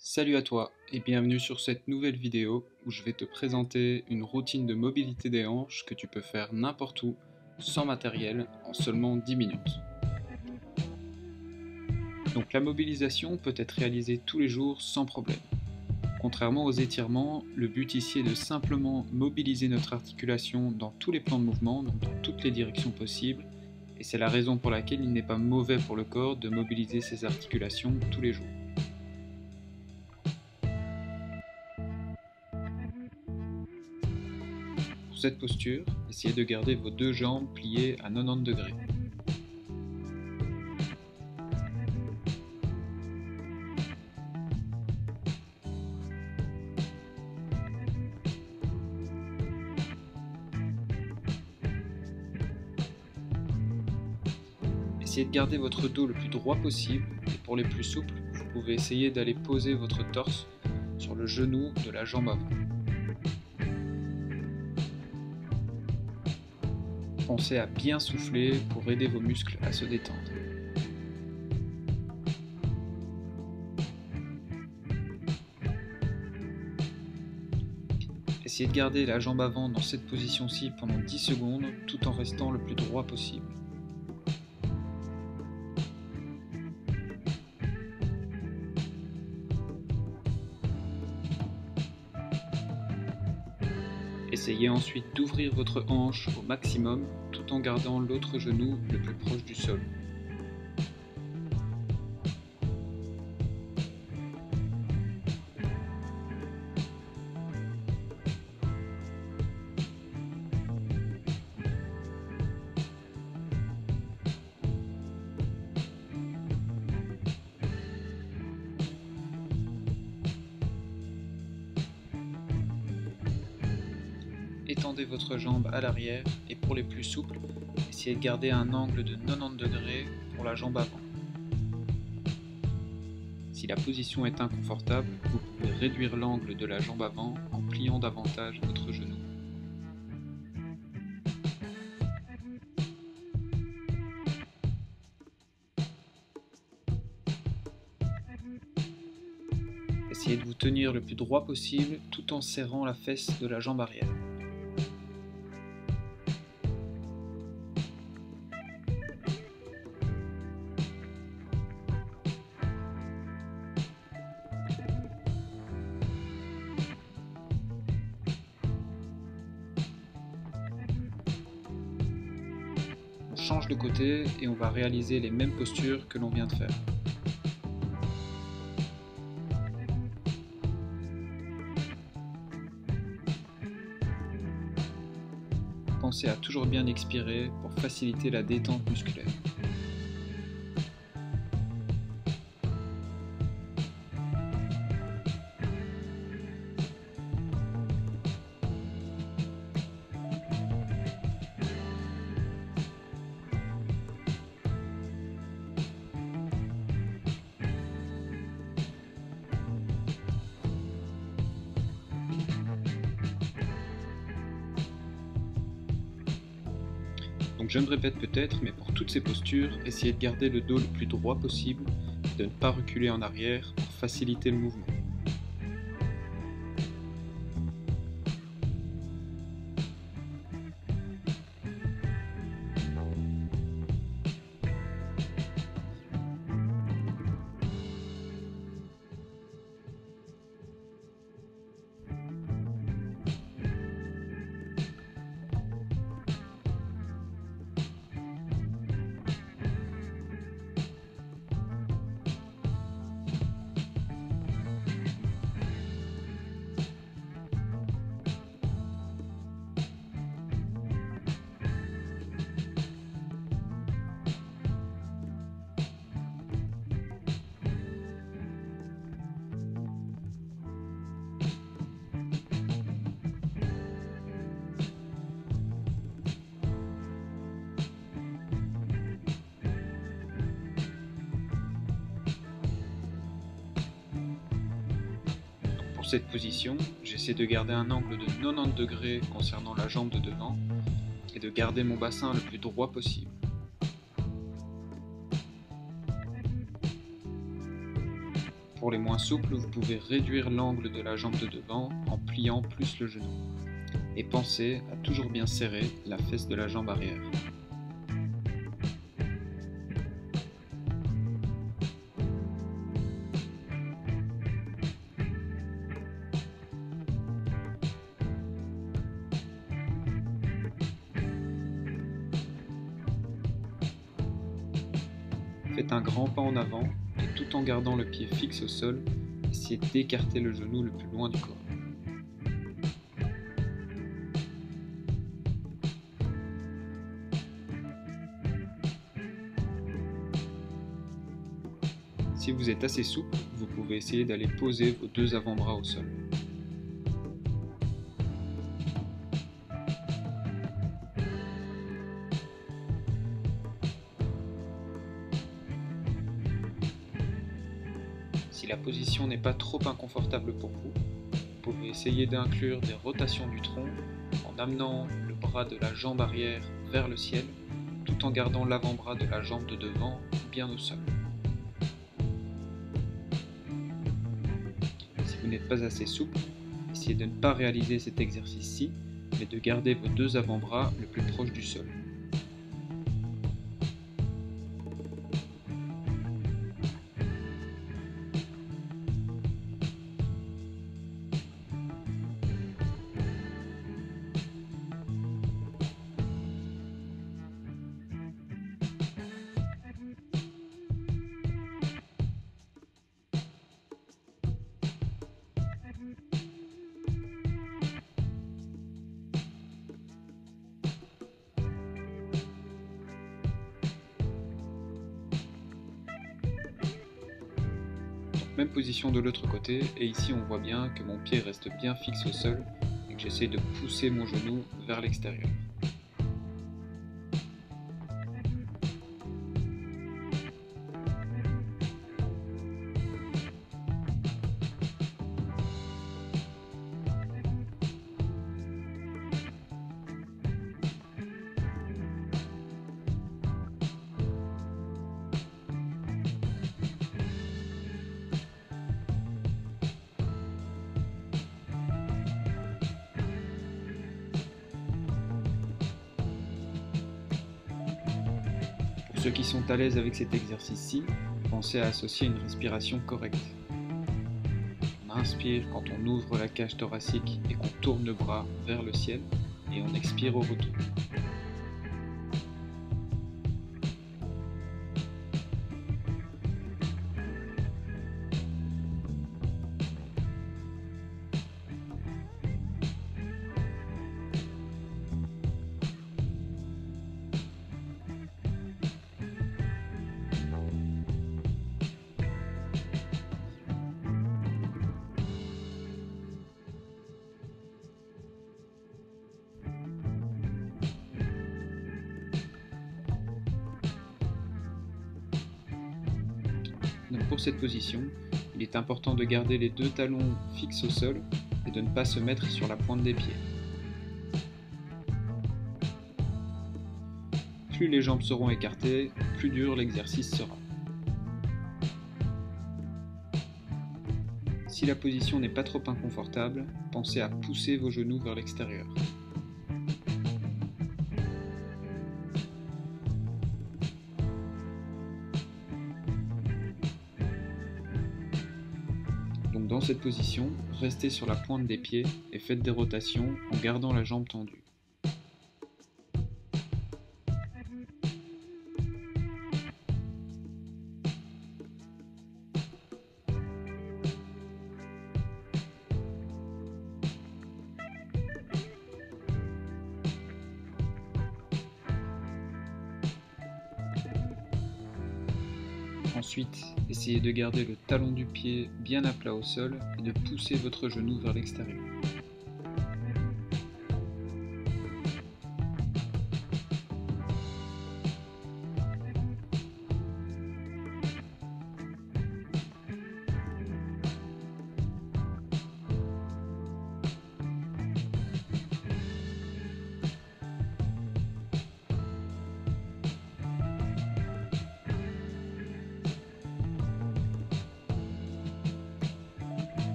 Salut à toi et bienvenue sur cette nouvelle vidéo où je vais te présenter une routine de mobilité des hanches que tu peux faire n'importe où, sans matériel, en seulement 10 minutes. Donc la mobilisation peut être réalisée tous les jours sans problème. Contrairement aux étirements, le but ici est de simplement mobiliser notre articulation dans tous les plans de mouvement, donc dans toutes les directions possibles, et c'est la raison pour laquelle il n'est pas mauvais pour le corps de mobiliser ses articulations tous les jours. Pour cette posture, essayez de garder vos deux jambes pliées à 90 degrés. Essayez de garder votre dos le plus droit possible et pour les plus souples, vous pouvez essayer d'aller poser votre torse sur le genou de la jambe avant. Pensez à bien souffler pour aider vos muscles à se détendre. Essayez de garder la jambe avant dans cette position-ci pendant 10 secondes tout en restant le plus droit possible. Essayez ensuite d'ouvrir votre hanche au maximum tout en gardant l'autre genou le plus proche du sol. Étendez votre jambe à l'arrière et pour les plus souples, essayez de garder un angle de 90 degrés pour la jambe avant. Si la position est inconfortable, vous pouvez réduire l'angle de la jambe avant en pliant davantage votre genou. Essayez de vous tenir le plus droit possible tout en serrant la fesse de la jambe arrière. On change de côté et on va réaliser les mêmes postures que l'on vient de faire. Pensez à toujours bien expirer pour faciliter la détente musculaire. Donc je me répète peut-être, mais pour toutes ces postures, essayez de garder le dos le plus droit possible et de ne pas reculer en arrière pour faciliter le mouvement. Pour cette position, j'essaie de garder un angle de 90 degrés concernant la jambe de devant et de garder mon bassin le plus droit possible. Pour les moins souples, vous pouvez réduire l'angle de la jambe de devant en pliant plus le genou. Et pensez à toujours bien serrer la fesse de la jambe arrière. Faites un grand pas en avant et tout en gardant le pied fixe au sol, essayez d'écarter le genou le plus loin du corps. Si vous êtes assez souple, vous pouvez essayer d'aller poser vos deux avant-bras au sol. Si la position n'est pas trop inconfortable pour vous, vous pouvez essayer d'inclure des rotations du tronc en amenant le bras de la jambe arrière vers le ciel, tout en gardant l'avant-bras de la jambe de devant bien au sol. Si vous n'êtes pas assez souple, essayez de ne pas réaliser cet exercice-ci, mais de garder vos deux avant-bras le plus proche du sol. Même position de l'autre côté, et ici on voit bien que mon pied reste bien fixe au sol et que j'essaie de pousser mon genou vers l'extérieur. Pour ceux qui sont à l'aise avec cet exercice-ci, pensez à associer une respiration correcte. On inspire quand on ouvre la cage thoracique et qu'on tourne le bras vers le ciel, et on expire au retour. Donc pour cette position, il est important de garder les deux talons fixes au sol et de ne pas se mettre sur la pointe des pieds. Plus les jambes seront écartées, plus dur l'exercice sera. Si la position n'est pas trop inconfortable, pensez à pousser vos genoux vers l'extérieur. Donc dans cette position, restez sur la pointe des pieds et faites des rotations en gardant la jambe tendue. Ensuite, essayez de garder le talon du pied bien à plat au sol et de pousser votre genou vers l'extérieur.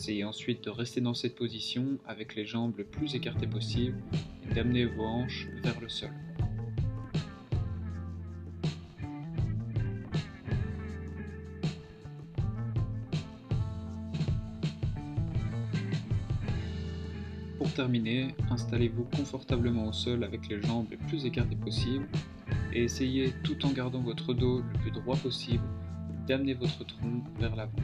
Essayez ensuite de rester dans cette position avec les jambes le plus écartées possible et d'amener vos hanches vers le sol. Pour terminer, installez-vous confortablement au sol avec les jambes les plus écartées possible et essayez, tout en gardant votre dos le plus droit possible, d'amener votre tronc vers l'avant.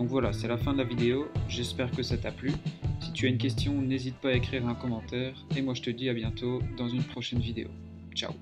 Donc voilà, c'est la fin de la vidéo, j'espère que ça t'a plu. Si tu as une question, n'hésite pas à écrire un commentaire, et moi je te dis à bientôt dans une prochaine vidéo. Ciao!